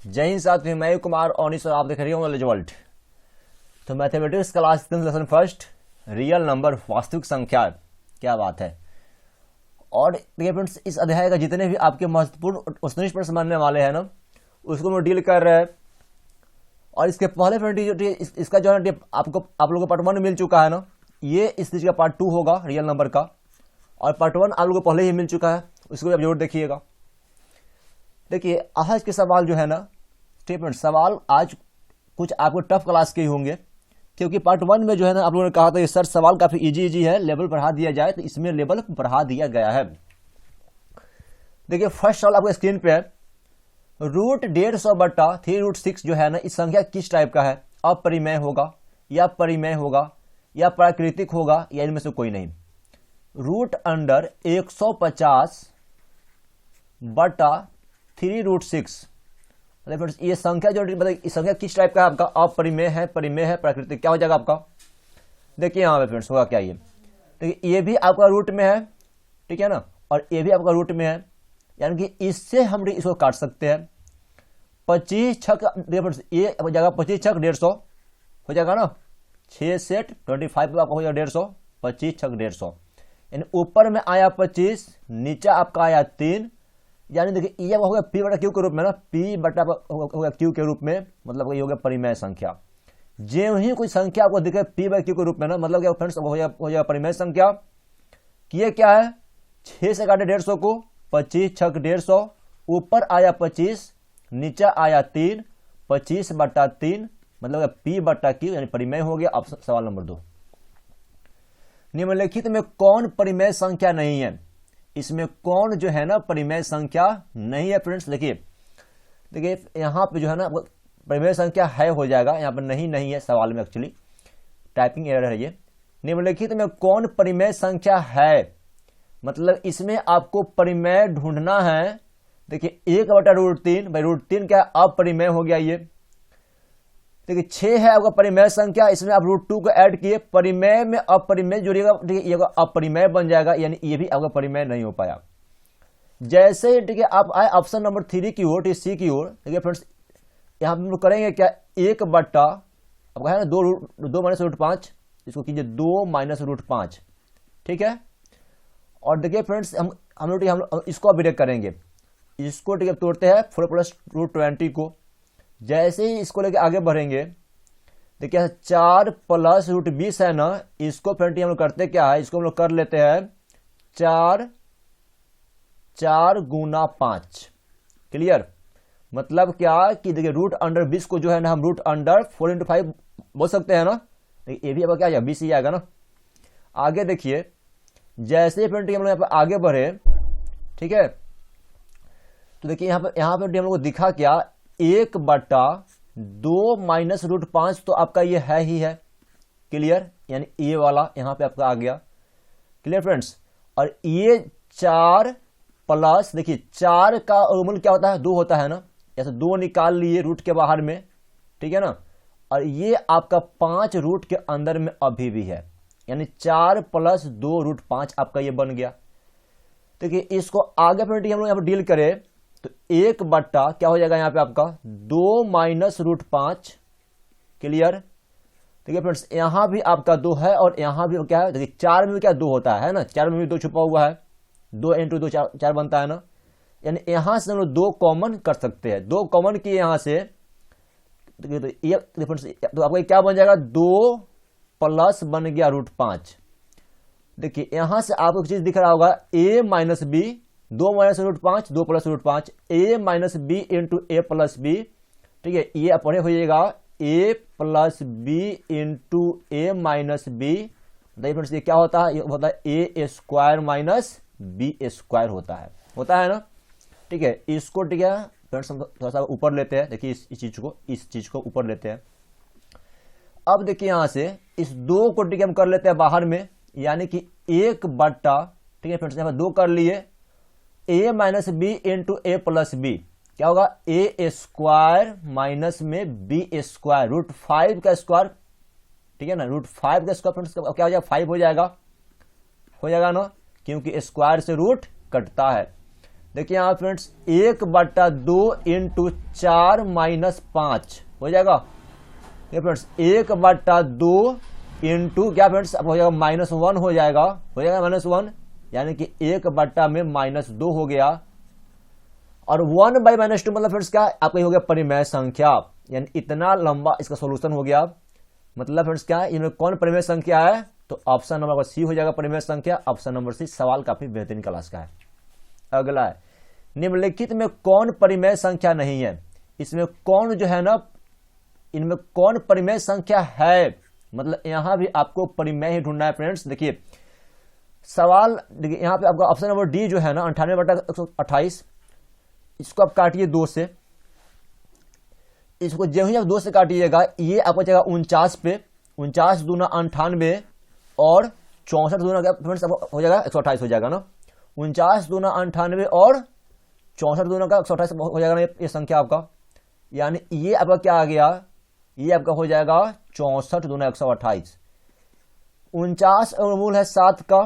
जय हिंद साथियों, मैं कुमार ओनिस और आप देख रहे हो नॉलेज वर्ल्ड। तो mathematics class 10 lesson first, real number वास्तविक संख्या। क्या बात है। और देखिए फ्रेंड्स, इस अध्याय का जितने भी आपके महत्वपूर्ण प्रश्न समझने वाले हैं ना, उसको हम डील कर रहे हैं। और इसके पहले फ्रेंड इसका जो है आप लोगों को पार्ट 1 मिल चुका है ना, ये इस चीज का पार्ट 2 होगा रियल नंबर का। और पार्ट 1 आप लोगों को पहले ही मिल चुका है, उसको भी आप जरूर देखिएगा। देखिए आज के सवाल जो है ना स्टेटमेंट सवाल आज कुछ आपको टफ क्लास के ही होंगे, क्योंकि पार्ट 1 में जो है ना आप लोगों ने कहा था ये सर सवाल काफी इजी है, लेवल बढ़ा दिया जाए, तो इसमें लेवल बढ़ा दिया गया है। देखिए फर्स्ट सवाल आपको स्क्रीन पे है, रूट 150 बटा 3√6 जो है ना इस संख्या किस टाइप का है? अपरिमेय होगा या परिमेय होगा या प्राकृतिक होगा या इनमें से कोई नहीं। रूट अंडर 150 बटा 3√6, फ्रेंड्स ये संख्या जो मतलब इस संख्या किस टाइप का है आपका? अपरिमेय है, परिमेय है, प्राकृतिक, क्या हो जाएगा आपका? देखिए यहाँ पे फ्रेंड्स होगा क्या ये, देखिए ये भी आपका रूट में है, ठीक है ना, और ये भी आपका रूट में है, यानी कि इससे हम इसको काट सकते हैं। 25 छक फ्रेंड्स ये हो जाएगा 25 छक 150 हो जाएगा ना, 6 सेट 25 आपका हो जाएगा 150, 25 छक 150, यानी ऊपर में आया 25, नीचे आपका आया 3, यानी देखिए ये हो गया पी बटा क्यू के रूप में ना, पी बटा हो गया क्यू के रूप में, मतलब ये हो गया परिमेय संख्या। जो ही कोई संख्या आपको दिखे पी बाई क्यू के रूप में ना, मतलब क्या फ्रेंड्स हो जाएगा परिमेय संख्या। ये क्या है? 6 से काटे 150 को, 25 छक 150, ऊपर आया 25, नीचे आया 3, 25 बटा 3, मतलब पी बटा क्यू, यानी परिमेय हो गया। अब सवाल नंबर 2, निम्नलिखित में कौन परिमेय संख्या नहीं है? इसमें कौन जो है ना परिमेय संख्या नहीं है? फ्रेंड्स देखिए यहां पे जो है ना परिमेय संख्या है हो जाएगा, यहां पर नहीं है सवाल में, एक्चुअली टाइपिंग एरर है ये। निम्नलिखित में कौन परिमेय संख्या है, मतलब इसमें आपको परिमेय ढूंढना है। देखिए 1/√3, भाई √3 क्या अपरिमेय हो गया ये। देखिए 6 है आपका परिमेय संख्या, इसमें आप √2 को ऐड किए, परिमेय में अपरिमेय जोड़िएगा, ठीक है, ये अपरिमेय बन जाएगा, यानी ये भी आपका परिमेय नहीं हो पाया। जैसे ही ठीक है आप आए ऑप्शन नंबर 3 की ओर, सी की ओर, ठीक है फ्रेंड्स, यहां हम लोग करेंगे क्या? 1 बटा आपका है ना 2 माइनस √5, इसको कीजिए 2 माइनस √5, ठीक है। और देखिए फ्रेंड्स हम लोग इसको ब्रेक करेंगे, इसको ठीक है तोड़ते हैं 4 प्लस √20 को। जैसे ही इसको लेके आगे बढ़ेंगे, देखिए 4 प्लस √20 है ना, इसको फ्रेंड हम लोग करते क्या है, इसको हम लोग कर लेते हैं 4 गुना 5। क्लियर? मतलब क्या कि देखिए रूट अंडर 20 को जो है ना हम रूट अंडर 4 × 5 बोल सकते हैं ना, ये भी अब क्या आएगा 20 ही आएगा ना। आगे देखिए जैसे ही फ्रेंड हम लोग यहाँ पर आगे बढ़े, ठीक है, तो देखिए यहाँ पर हम लोग को दिखा क्या, 1 बटा 2 माइनस √5, तो आपका ये है ही है। क्लियर? यानी ये वाला यहां पे आपका आ गया। Clear friends? और ये 4 प्लस, देखिए 4 का मूल क्या होता है? 2 होता है ना, ऐसे 2 निकाल लिए रूट के बाहर में, ठीक है ना, और ये आपका 5 रूट के अंदर में अभी भी है, यानी 4 प्लस 2 √5 आपका ये बन गया। देखिए इसको आगे फ्रेंड हम लोग यहाँ पर डील करें तो 1 बटा क्या हो जाएगा यहाँ पे आपका 2 माइनस √5। क्लियर? देखिए फ्रेंड्स यहां भी आपका 2 है और यहां भी क्या है, देखिए 4 में क्या 2 होता है ना, 4 में भी 2 छुपा हुआ है, 2 × 2 4 बनता है ना, यानी यहां से हम लोग 2 कॉमन कर सकते हैं। 2 कॉमन किए यहां से, तो ये फ्रेंड्स तो आपका क्या बन जाएगा, 2 प्लस बन गया √5। देखिए यहां से आपको एक चीज दिख रहा होगा, a minus B, 2 minus √5, 2 plus √5, a minus B into A plus B, ठीक है, ये पढ़े होइएगा a plus B into A minus B. Friends ये क्या होता है? ये होता है a square minus B square होता है ना, ठीक है। इसको ठीक है फ्रेंड्स हम थोड़ा सा ऊपर लेते हैं, देखिए इस चीज को ऊपर लेते हैं। अब देखिए यहां से इस 2 को ठीक है हम कर लेते हैं बाहर में, यानी कि 1 बटा, ठीक है फ्रेंड्स यहां पर 2 कर लिए, a minus B into A plus B, क्या होगा a स्क्वायर माइनस में b स्क्वायर, √5 का स्क्वायर, ठीक है ना, √5 का स्क्वायर फ्रेंड्स क्या हो जाएगा 5 हो जाएगा ना, क्योंकि स्क्वायर से रूट कटता है। देखिए यहाँ फ्रेंड्स 1/2 इंटू 4 माइनस 5 हो जाएगा। ये फ्रेंड्स 1/2 इंटू क्या फ्रेंड्स अब हो जाएगा -1 हो जाएगा -1, यानी कि 1 में -2 हो गया। और 1/-2 मतलब फ्रेंड्स क्या आपका हो गया परिमेय संख्या, यानी इतना लंबा इसका सोल्यूशन हो गया। मतलब फ्रेंड्स क्या इनमें कौन परिमेय संख्या है, तो ऑप्शन नंबर सी हो जाएगा परिमेय संख्या। ऑप्शन नंबर सी सवाल काफी बेहतरीन क्लास का है। अगला है निम्नलिखित में कौन परिमेय संख्या नहीं है। इसमें कौन जो है ना, इनमें कौन परिमेय संख्या है, मतलब यहां भी आपको परिमेय ही ढूंढना है फ्रेंड्स। देखिए सवाल, देखिए यहां पे आपका ऑप्शन नंबर डी जो है ना 98/128, इसको आप काटिए 2 से, इसको जो ही आप 2 से काटिएगा ये आपको जाएगा 49 पे, 49 दूना 98 और 64 दूना क्या फ्रेंड्स हो जाएगा 128 हो जाएगा ना। 49 दूना 98 और 64 दूना का 128 हो जाएगा ना ये संख्या आपका, यानी ये आपका क्या आ गया, ये आपका हो जाएगा 64 दूना 128। 49 मूल है 7 का,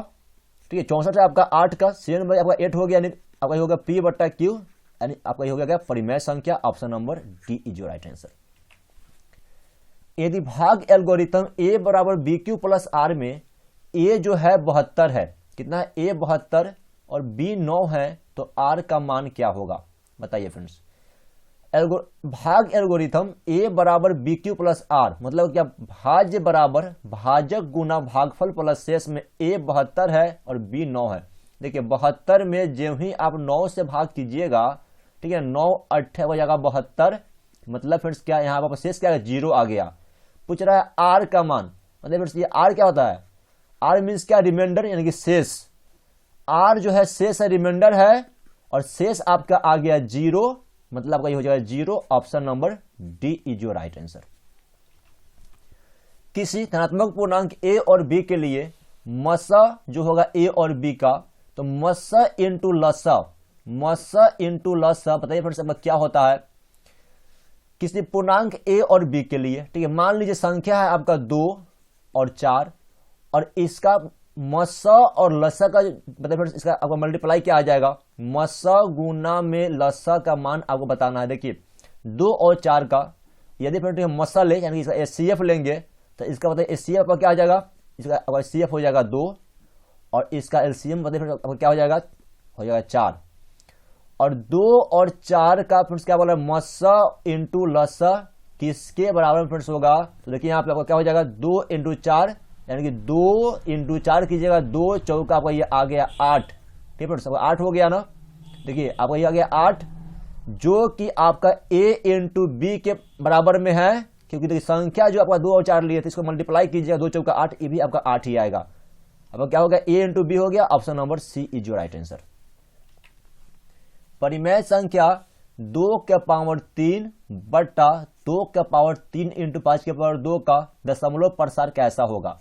ठीक है, 64 है आपका 8 का, 7 में आपका 8 हो गया, यानी आपका ये होगा P/Q, यानी आपका ये हो गया परिमेय संख्या। Option number D is your right answer. यदि भाग एल्गोरिथम A बराबर BQ प्लस R में A जो है 72 है, कितना है A 72 और B 9 है, तो R का मान क्या होगा बताइए फ्रेंड्स। भाग एल्गोरिथम A बराबर BQ प्लस R मतलब क्या, भाज्य बराबर भाजक गुना भागफल प्लस शेष में A 72 है और B 9 है। देखिए 72 में जो ही आप 9 से भाग कीजिएगा, ठीक है, 9 8 हो जाएगा 72, मतलब फ्रेंड्स क्या यहाँ पर शेष क्या है 0 आ गया। पूछ रहा है आर का मान, मतलब फ्रेंड्स ये आर क्या होता है, आर मीन्स क्या रिमाइंडर यानी कि शेष। आर जो है शेष है, रिमाइंडर है, और शेष आपका आ गया 0, मतलब आपका ये हो जाएगा 0। Option number D is your right answer. किसी धनात्मक पूर्णांक a और b के लिए मसा जो होगा a और b का, तो मसा इंटू लसा, मसा इंटू लसा बताइए फ्रेंड्स अब क्या होता है किसी पूर्णांक a और b के लिए। ठीक है, मान लीजिए संख्या है आपका 2 और 4 और इसका मसा और लसा का बताइए फ्रेंड्स इसका आपका मल्टीप्लाई क्या आ जाएगा, मसा गुना में लसा का मान आपको बताना है। देखिए 2 और 4 का यदि फ्रेंड मसा ले यानी इसका HCF लेंगे तो इसका बताइए HCF का क्या आ जाएगा, इसका HCF हो जाएगा 2 और इसका LCM बताइए क्या हो जाएगा 4। और 2 और 4 का फ्रेंड्स क्या बोला मसा इंटू लसा किसके बराबर फ्रेंड्स होगा, तो देखिए यहाँ पे आपको क्या हो जाएगा 2 इंटू 4 यानी कि 2 इंटू 4 कीजिएगा 2 चौका आपका ये आ गया 8। ठीक है फ्रेंड्स 8 हो गया ना। देखिए आपका ये आ गया 8 जो कि आपका a इंटू बी के बराबर में है, क्योंकि देखिए संख्या जो आपका 2 और 4 लिए थे इसको मल्टीप्लाई कीजिएगा 2 चौका 8, ये भी आपका 8 ही आएगा। अब क्या हो गया a इंटू बी हो गया। Option number C is your right answer. परिमेय संख्या 2 के पावर 3 बटा 2 के पावर 3 इंटू 5 के पावर 2 का दशमलव प्रसार कैसा होगा।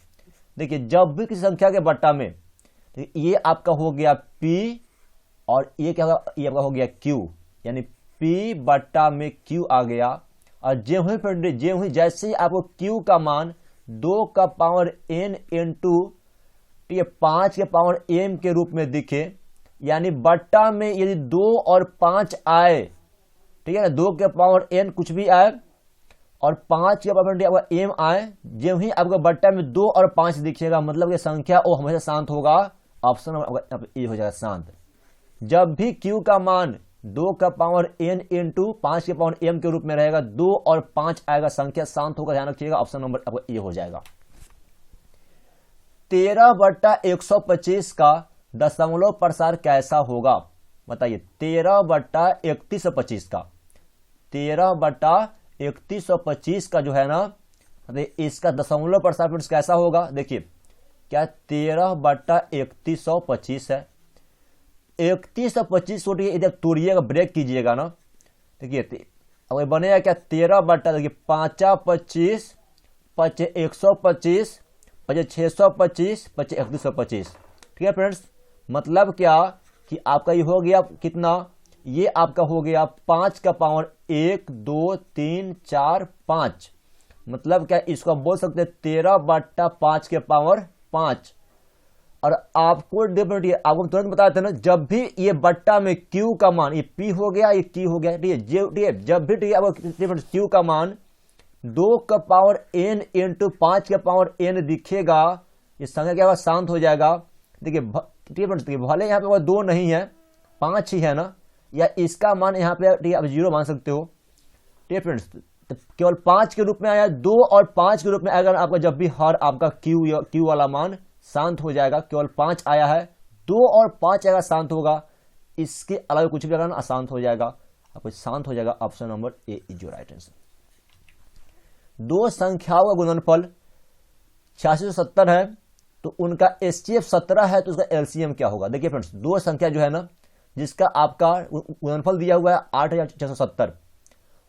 देखिए जब भी किसी संख्या के बट्टा में ये आपका हो गया p और ये क्या होगा, ये आपका हो गया q, यानी p बट्टा में q आ गया। और जैसे ही आपको q का मान 2 का पावर n इंटू 5 के पावर m के रूप में दिखे, यानी बट्टा में यदि 2 और 5 आए, ठीक है ना, 2 के पावर n कुछ भी आए और 5 के पावर आपका m आए, जो ही आपका बट्टा में 2 और 5 दिखेगा मतलब कि संख्या वो हमेशा शांत होगा। ऑप्शन ये हो जाएगा शांत। जब भी q का मान 2 का पावर n इंटू 5 के पावर m के रूप में रहेगा, 2 और 5 आएगा, संख्या शांत होगा, ध्यान रखिएगा। ऑप्शन नंबर आपका ये हो जाएगा। 13/125 का दशमलव प्रसार कैसा होगा बताइए। 13/3125 का 13/3125 का जो है ना, इसका दशमलव प्रसार फिर कैसा होगा। देखिए क्या 13/3125 है, 3125 को यदि तोड़िएगा ब्रेक कीजिएगा ना, देखिए अब बनेगा क्या 13 बट्टा, देखिए 5 25 5 125 5 625 5 3125। ठीक है फ्रेंड्स, मतलब क्या कि आपका ये हो गया कितना, ये आपका हो गया 5 का पावर 1 2 3 4 5, मतलब क्या इसको बोल सकते हैं 13/5 के पावर 5। और आपको डेफिनेटली आपको तुरंत बताते हैं ना, जब भी ये बट्टा में Q का मान, ये P हो गया, ये Q हो गया, ठीक है, ठीक है, जब भी ठीक है आपको Q का मान 2 का पावर n इंटू 5 का पावर n दिखेगा, ये संख्या क्या होगा, शांत हो जाएगा। देखिए ठीक है, भले यहाँ पे 2 नहीं है 5 ही है ना, या इसका मान यहाँ पे ठीक है आप 0 मान सकते हो। ठीक है फ्रेंड्स, तो केवल 5 के रूप में आया, 2 और 5 के रूप में आएगा आपका, जब भी हर आपका Q वाला मान शांत हो जाएगा। केवल 5 आया है, 2 और 5 आएगा शांत होगा, इसके अलावा कुछ भी अगर अशांत हो जाएगा, आपको शांत हो जाएगा। Option number A is your right answer. दो संख्याओं का गुणनफल 8670 है, तो उनका एचसीएफ 17 है, तो उसका एलसीएम क्या होगा। देखिए फ्रेंड्स, दो संख्या जो है ना, जिसका आपका गुणनफल दिया हुआ है 8670,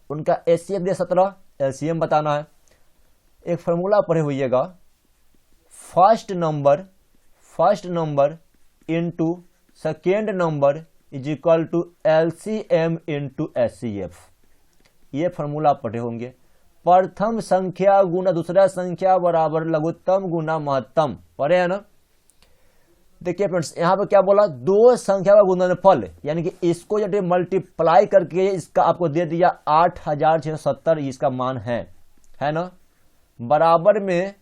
उनका एचसीएफ दिया 17, एलसीएम बताना है। एक फॉर्मूला पढ़े हुईएगा, first number into second number is equal to LCM into HCF. ये फॉर्मूला पढ़े होंगे। प्रथम संख्या गुना दूसरा संख्या बराबर लघुत्तम गुना महत्तम, पढ़े है ना। देखिए फ्रेंड्स, यहां पे क्या बोला, दो संख्या का गुणनफल, यानी कि इसको जब मल्टीप्लाई करके इसका आपको दे दिया 8670, इसका मान है ना। बराबर में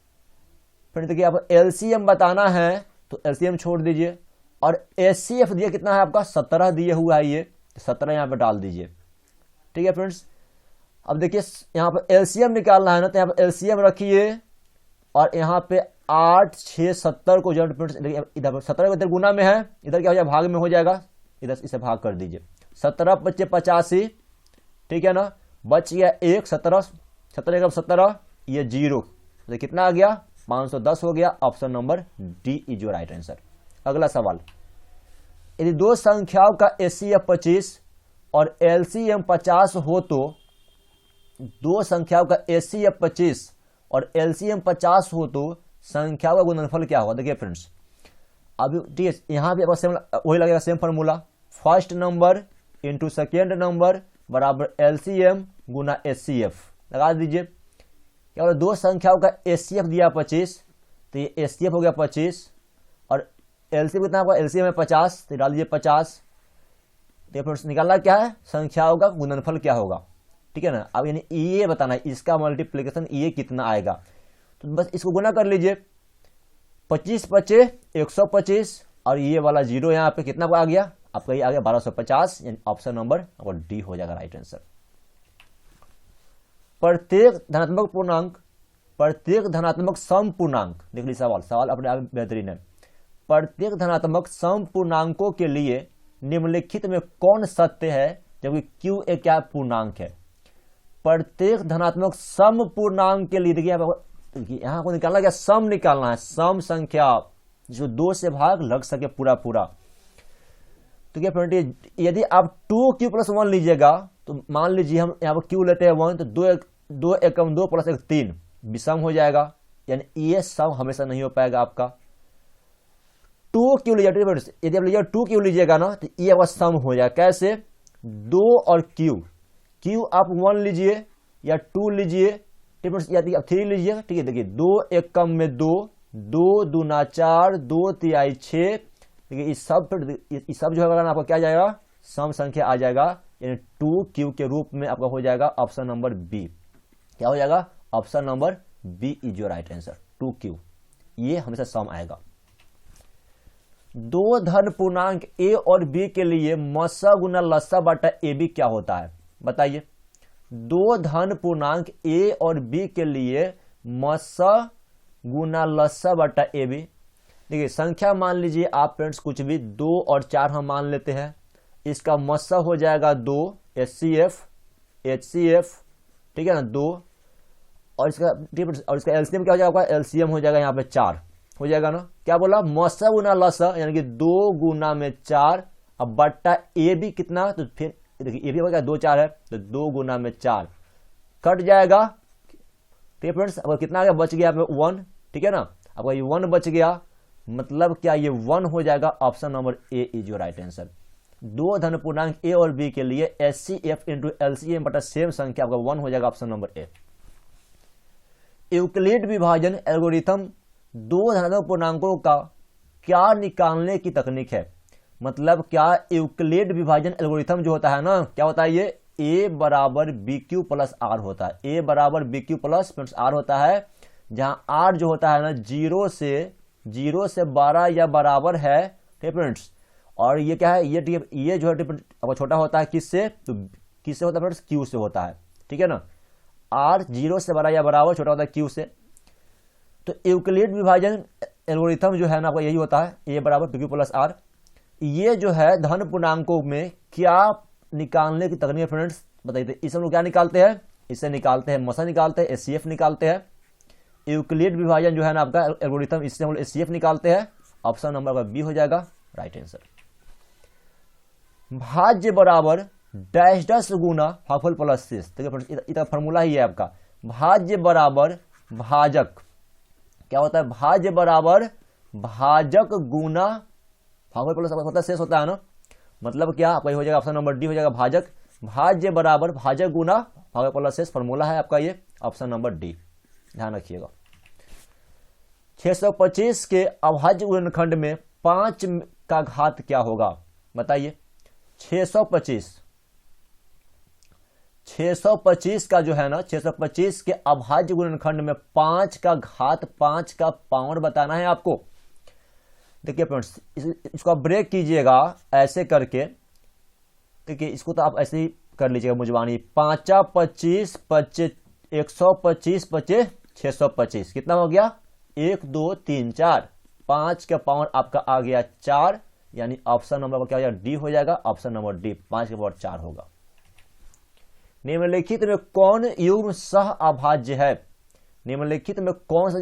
फिर देखिए आपको एलसीएम बताना है, तो एलसीएम छोड़ दीजिए, और एचसीएफ दिया कितना है आपका 17 दिए हुआ है, ये 17 यहां पे डाल दीजिए। ठीक है फ्रेंड्स, अब देखिए यहां पे एलसीएम निकालना है ना, तो यहां पे एलसीएम रखिए, और यहां पे 8 6 70 को जब इधर 17 इधर गुना में है, इधर क्या हो जाएगा, भाग में हो जाएगा, इधर इसे भाग कर दीजिए। 17 बच्चे 85, ठीक है ना, बच गया 1, 17 17 ये 0, तो कितना आ गया 510 हो गया। Option number D is your right answer. अगला सवाल, यदि दो संख्याओं का एचसीएफ 25 और एलसीएम 50 हो, तो दो संख्याओं का एचसीएफ 25 और एलसीएम 50 हो, तो संख्याओं का गुणनफल क्या होगा। देखिए फ्रेंड्स, अभी ठीक है, यहां भी वही लगेगा, same formula, first number into second number बराबर एलसीएम गुना एचसीएफ लगा दीजिए। क्या बोला, दो संख्याओं का एचसीएफ दिया 25, तो ये एचसीएफ हो गया 25, और एलसीएम कितना होगा, एलसीएम है 50, तो डाल दीजिए 50। तो फ्रेंड्स निकालना क्या है, संख्याओं का गुणनफल क्या होगा। ठीक है ना, अब यानी ये बताना है, इसका मल्टीप्लीकेशन ये कितना आएगा, तो बस इसको गुना कर लीजिए। 25 बचे 125, और ये वाला 0 यहाँ पे कितना आ गया आपका, ये आ गया 1250, यानी ऑप्शन नंबर आपका डी हो जाएगा राइट आंसर। प्रत्येक धनात्मक सम पूर्णांक, देख लीजिए सवाल अपने आप बेहतरीन है। प्रत्येक धनात्मक सम पूर्णांकों के लिए निम्नलिखित में कौन सत्य है, जबकि क्यू एक क्या पूर्णांक है। प्रत्येक धनात्मक सम पूर्णांक के लिए देखिए यहां को निकालना क्या, सम निकालना है, सम संख्या जो 2 से भाग लग सके पूरा। तो क्या फ्रेंड, यदि आप 2q + 1 लीजिएगा, तो मान लीजिए हम यहाँ पर q लेते हैं 1, तो 2 एकम 2 + 1 3 विषम हो जाएगा, यानी ये सम हमेशा नहीं हो पाएगा आपका। 2q लीजिएगा, यदि आप लीजिएगा 2q लीजिएगा ना, तो ये आपका सम हो जाएगा। कैसे, 2 और q आप 1 लीजिए या 2 लीजिए, यदि आप 3 लीजिए, ठीक है। देखिए 2 एकम में 2, 2 दूना 4, 2 तिहाई 6, देखिए इस सब जो है आपका क्या जाएगा, सम संख्या आ जाएगा, यानी 2q के रूप में आपका हो जाएगा ऑप्शन नंबर बी। क्या हो जाएगा, option number B is your right answer, 2q, ये हमेशा सम आएगा। दो धन पूर्णांक a और b के लिए मस्सा गुना लस्सा बटा ab क्या होता है, बताइए। दो धन पूर्णांक a और b के लिए मस्सा गुना लस्सा बटा ab, देखिए संख्या मान लीजिए आप फ्रेंड्स कुछ भी, 2 और 4 हम मान लेते हैं, इसका मस्सा हो जाएगा 2 HCF, ठीक है ना 2, और इसका एलसीएम क्या हो जाएगा, एलसीएम हो जाएगा यहाँ पे 4 हो जाएगा ना। क्या बोला, मस्सा गुना लस्सा, यानी कि 2 गुना में 4, अब बट्टा ए भी कितना, तो फिर देखिए ए भी हो गया 2 4 है, तो 2 गुना में 4 कट जाएगा। ठीक है फ्रेंड्स, अब कितना आ गया, बच गया 1, ठीक है ना, अब ये 1 बच गया, मतलब क्या ये 1 हो जाएगा। Option number A is your right answer. दो धन पूर्णांक ए और बी के लिए एचसीएफ इंटू एलसीएम बटा सेम संख्या आपका 1 हो जाएगा, ऑप्शन नंबर ए। यूक्लिड विभाजन एल्गोरिथम दो धनात्मक पूर्णांकों का क्या निकालने की तकनीक है, मतलब क्या यूक्लिड विभाजन एल्गोरिथम जो होता है ना, क्या होता है ये a बराबर बी क्यू प्लस आर होता है, a बराबर बी क्यू प्लस आर होता है, जहां r जो होता है ना 0 से 12 या बराबर है, ठीक फ्रेंड्स। और ये क्या है, ये जो है अब छोटा होता है किससे, तो किससे होता है फ्रेंड्स, q से होता है, ठीक है ना। r 0 से 12 या बराबर छोटा होता है q से। तो यूक्लिड विभाजन एल्गोरिथम जो है ना आपका यही होता है, a बराबर बी क्यू प्लस आर। ये जो है धन पूर्णांकों में क्या निकालने की तकनीक है फ्रेंड्स, बताइए। इसे हम लोग क्या निकालते हैं, इससे निकालते हैं मसा निकालते हैं, एचसीएफ निकालते हैं। यूक्लिड विभाजन जो है ना आपका एल्गोरिथम, इससे हम लोग एचसीएफ निकालते हैं। ऑप्शन नंबर बी हो जाएगा राइट आंसर। भाज्य बराबर डैश डैश गुना भागफल प्लस शेष। देखिए फ्रेंड्स इसका फॉर्मूला ही है आपका, भाज्य बराबर भाजक, क्या होता है, भाज्य बराबर भाजक गुना भागफल प्लस शेष होता है ना, मतलब क्या आपका हो जाएगा ऑप्शन नंबर डी हो जाएगा भाजक। भाज्य बराबर भाजक गुना भागफल प्लस शेष फॉर्मूला है आपका ये, ऑप्शन नंबर डी, ध्यान रखिएगा। 625 के अभाज्य गुणनखंड में 5 का घात क्या होगा, बताइए। 625 का जो है ना, 625 के अभाज्य गुणनखंड में 5 का घात 5 का पावर बताना है आपको। देखिए फ्रेंड्स इसको आप ब्रेक कीजिएगा ऐसे करके, देखिए इसको तो आप ऐसे ही कर लीजिएगा मुजबानी। 5 25 25 125 25 625 कितना हो गया, 1 2 3 4, 5 का पावर आपका आ गया 4, यानी ऑप्शन नंबर क्या हो जाएगा, डी हो जाएगा, ऑप्शन नंबर डी, 5 का पावर 4 होगा। निम्नलिखित में कौन युग्म सह अभाज्य है, निम्नलिखित में कौन सा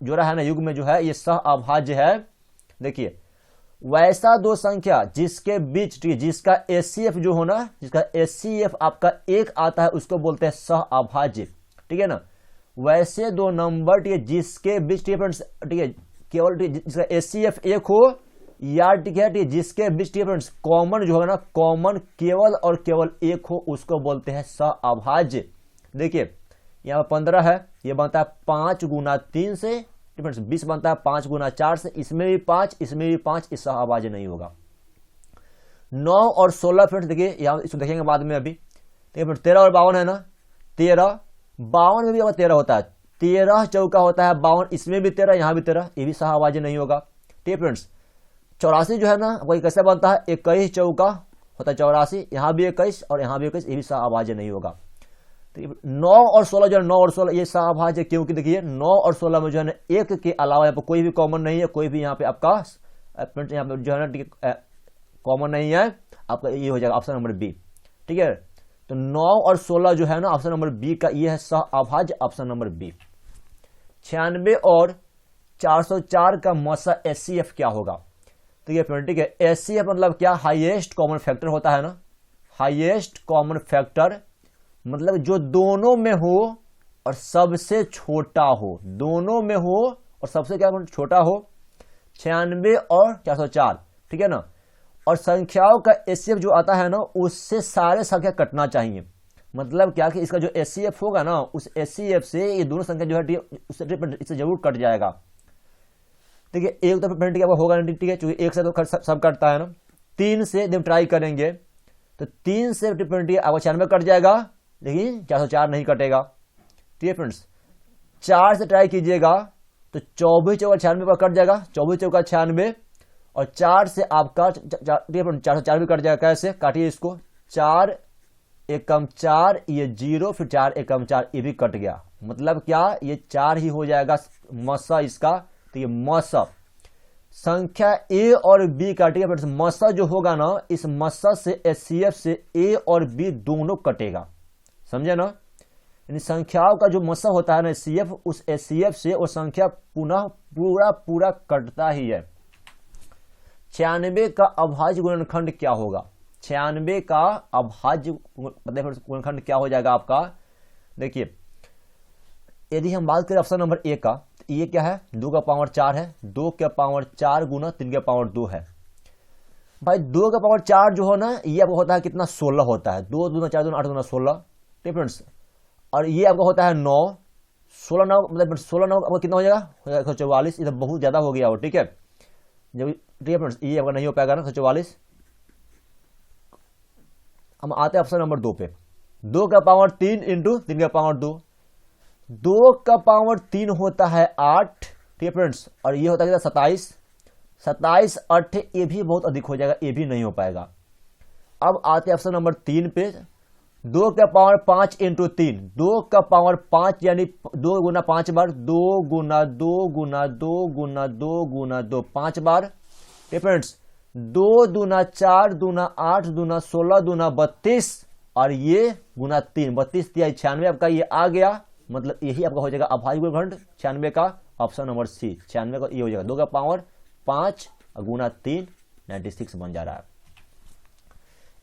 जोड़ा है ना युग्म में जो है ये सह अभाज्य है। देखिए वैसा दो संख्या जिसके बीच, ठीक है, जिसका एचसीएफ जो हो ना, जिसका एचसीएफ आपका 1 आता है उसको बोलते हैं सह अभाज्य, ठीक है ना। वैसे दो नंबर, ठीक है, जिसके बीच, ठीक है फ्रेंड्स, ठीक है, केवल जिसका एचसीएफ 1 हो या ठीक है जिसके बीच, ठीक है फ्रेंड्स, कॉमन जो है ना, कॉमन केवल और केवल 1 हो उसको बोलते हैं सह अभाज्य। देखिए यहाँ 15 है, ये बनता है 5 गुना 3 से, फ्रेंड्स 20 बनता है 5 गुना 4 से, इसमें भी 5 इसमें भी 5, इस सह अभाज्य नहीं होगा। 9 और 16 फ्रेंड्स देखिए यहाँ इसको देखेंगे बाद में अभी, ठीक है। 13 और 52 है ना, 13 52 में भी अगर 13 होता है, 13 चौका होता है 52, इसमें भी 13 यहाँ भी 13, ये भी सह अभाज्य नहीं होगा, ठीक है फ्रेंड्स। 84 जो है ना वही कैसे बनता है, 21 चौका होता है 84, यहाँ भी 21 और यहाँ भी 21, ये भी सह अभाज्य नहीं होगा। 9 और 16 जो है, 9 और 16 ये सह अभाज्य है, क्योंकि देखिए 9 और 16 में जो है ना 1 के अलावा यहाँ पर कोई भी कॉमन नहीं है, कोई भी यहाँ पे आपका यहाँ पे जो है ना कॉमन नहीं है, आपका ये हो जाएगा ऑप्शन नंबर बी, ठीक है। तो 9 और 16 जो है ना ऑप्शन नंबर बी का ये है सह अभाज्य, ऑप्शन नंबर बी। 96 और 404 का मसा एचसीएफ क्या होगा, तो ये फ्रेंड ठीक है, एचसीएफ मतलब क्या, हाईएस्ट कॉमन फैक्टर होता है ना, हाईएस्ट कॉमन फैक्टर मतलब जो दोनों में हो और सबसे छोटा हो, दोनों में हो और सबसे क्या छोटा हो। 96 और 404, ठीक है ना। और संख्याओं का एचसीएफ जो आता है ना उससे सारे संख्या कटना चाहिए, मतलब क्या कि इसका जो एचसीएफ होगा ना उस एचसीएफ से ये दोनों संख्या जो है इससे जरूर कट जाएगा। देखिए एक तो फ्रेंड क्या होगा नहीं, ठीक है, क्योंकि 1 से तो सब कटता है ना। 3 से जब ट्राई करेंगे तो 3 से फ्रेंड आपका 96 कट जाएगा, लेकिन 404 नहीं कटेगा, ठीक है फ्रेंड्स। 4 से ट्राई कीजिएगा तो 24 चौका 96 पर कट जाएगा, 24 चौका 96, और 4 से आपका 404 भी कट जाएगा। कैसे काटिए इसको, 4 एकम 4 ये 0, फिर 4 एकम 4 ये भी कट गया, मतलब क्या ये 4 ही हो जाएगा मसा इसका। तो ये मसा संख्या ए और बी काटिए फ्रेंड्स, मसा जो होगा ना इस मसा से एचसीएफ से ए और बी दोनों कटेगा, समझे ना। यानी संख्याओं का जो मसा होता है ना एचसीएफ, उस एचसीएफ से वो संख्या पुनः पूरा कटता ही है। 96 का अभाज्य गुणनखंड क्या होगा, 96 का अभाज्य गुणनखंड क्या हो जाएगा आपका। देखिए यदि हम बात करें ऑप्शन नंबर ए का, तो ये क्या है, 2 का पावर 4 है, 2 का पावर 4 गुना 3 का पावर 2 है। भाई 2 का पावर 4 जो हो ना ये आपको होता है कितना, 16 होता है, 2 दूना 4 दूना 8 दूना 16, ठीक फ्रेंड्स। और ये आपका होता है 9, 16 9 मतलब 16 9 आपका कितना हो जाएगा 144, इधर बहुत ज्यादा हो गया हो, ठीक है। जब ठीक है फ्रेंड्स, ये आपका नहीं हो पाएगा ना 144। हम आते हैं ऑप्शन नंबर 2 पे। 2 का पावर 3 इंटू 3 का पावर 2, 2 का पावर 3 होता है 8, ठीक है फ्रेंड्स, और ये होता है 27, 27 8 ये भी बहुत अधिक हो जाएगा, ये भी नहीं हो पाएगा। अब आते हैं ऑप्शन नंबर 3 पे। 2 का पावर 5 इंटू 3, 2 का पावर 5 यानी 2 गुना 5 बार, 2 गुना 2 गुना 2 गुना 2 गुना 2 5 बार, ठीक है फ्रेंड्स। 2 दूना 4 दूना 8 दूना 16 दूना 32 और ये गुना 3, 32 या 96 आपका ये आ गया, मतलब यही आपका हो जाएगा अभाज्य गुणनखंड 96 का, ऑप्शन नंबर सी 96 का ये हो जाएगा। 2 का पावर 5 गुना 3 96 बन जा रहा है।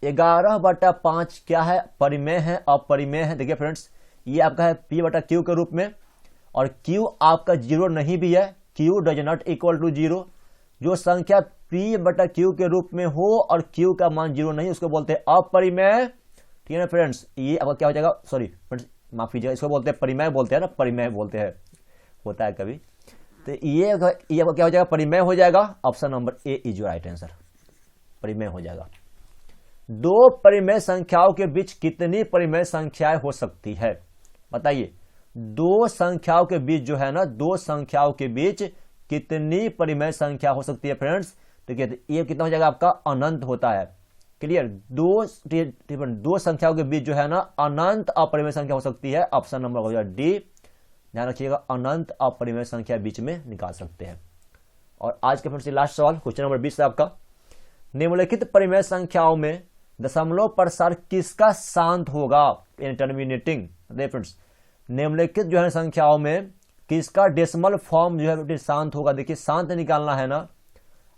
11/5 क्या है, परिमेय है, अपरिमेय है। देखिए फ्रेंड्स, ये आपका है P/Q के रूप में, और Q आपका 0 नहीं भी है, Q does not equal to 0। जो संख्या P/Q के रूप में हो और Q का मान 0 नहीं, उसको बोलते हैं अपरिमेय, ठीक है ना फ्रेंड्स। ये आपका क्या हो जाएगा, सॉरी फ्रेंड्स माफ कीजिएगा, इसको बोलते हैं परिमेय, बोलते हैं ना, परिमेय बोलते हैं, होता है कभी। तो ये आपका क्या हो जाएगा, परिमेय हो जाएगा। Option number A is your right answer, परिमेय हो जाएगा। 2 परिमेय संख्याओं के बीच कितनी परिमेय संख्याएं हो सकती है, बताइए। 2 संख्याओं के बीच जो है ना, 2 संख्याओं के बीच कितनी परिमेय संख्या हो सकती है फ्रेंड्स। देखिए ये कितना हो जाएगा आपका, अनंत होता है, क्लियर। 2 संख्याओं के बीच जो है ना अनंत अपरिमेय संख्या हो सकती है, ऑप्शन नंबर हो जाएगा डी। ध्यान रखिएगा, अनंत अपरिमेय संख्या बीच में निकाल सकते हैं। और आज के फ्रेंड्स लास्ट सवाल, क्वेश्चन नंबर 20 है आपका। निम्नलिखित परिमेय संख्याओं में दशमलव प्रसार किसका शांत होगा, इंटरमिनेटिंग। फ्रेंड्स निम्नलिखित जो है संख्याओं में किसका डेसिमल फॉर्म जो है शांत होगा। देखिए शांत निकालना है ना,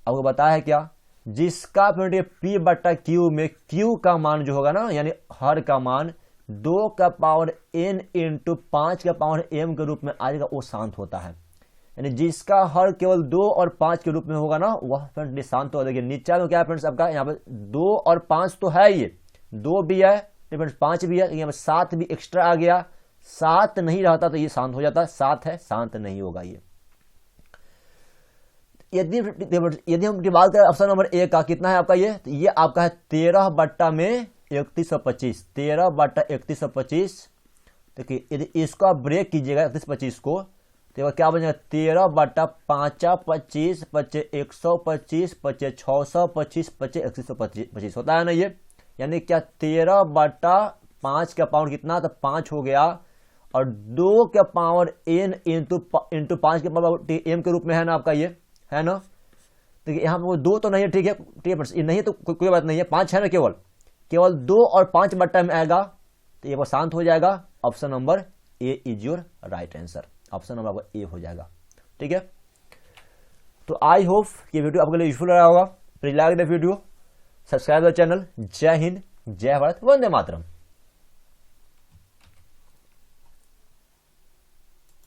आपको बताया है क्या, जिसका P/Q में Q का मान जो होगा ना, यानी हर का मान 2 का पावर n इंटू 5 का पावर m के रूप में आएगा, वो शांत होता है। यानी जिसका हर केवल 2 और 5 के रूप में होगा ना, वह फ्रेंड्स शांत होगा। देखिए नीचे में क्या है फ्रेंड्स आपका, यहाँ पे 2 और 5 तो है, ये 2 भी है फ्रेंड्स, 5 भी है, यहाँ पे 7 भी एक्स्ट्रा आ गया। 7 नहीं रहता तो ये शांत हो जाता, 7 है, शांत नहीं होगा ये। यदि हम बात करें ऑप्शन नंबर ए का, कितना है आपका ये, तो ये आपका है 13/3125, 13/3125। देखिए यदि इसको आप ब्रेक कीजिएगा 3125 को, तो क्या बन जाएगा, 13/5 25 125 25 625 25 125 होता है ना ये। यानी क्या 13/5 का पावर कितना, तो 5 हो गया, और 2 का पावर n इंटू 5 के पावर m के रूप में है ना आपका, ये है ना। देखिए यहाँ पर 2 तो नहीं है, ठीक है, ये नहीं तो कोई बात नहीं है, 5 है ना, केवल 2 और 5 बट्टा में आएगा, तो ये शांत हो जाएगा। Option number A is your right answer, option number आपका ए हो जाएगा, ठीक है। तो आई होप ये वीडियो आपके लिए यूजफुल रहा होगा। Please like the video, subscribe the channel. जय हिंद, जय भारत, वंदे मातरम।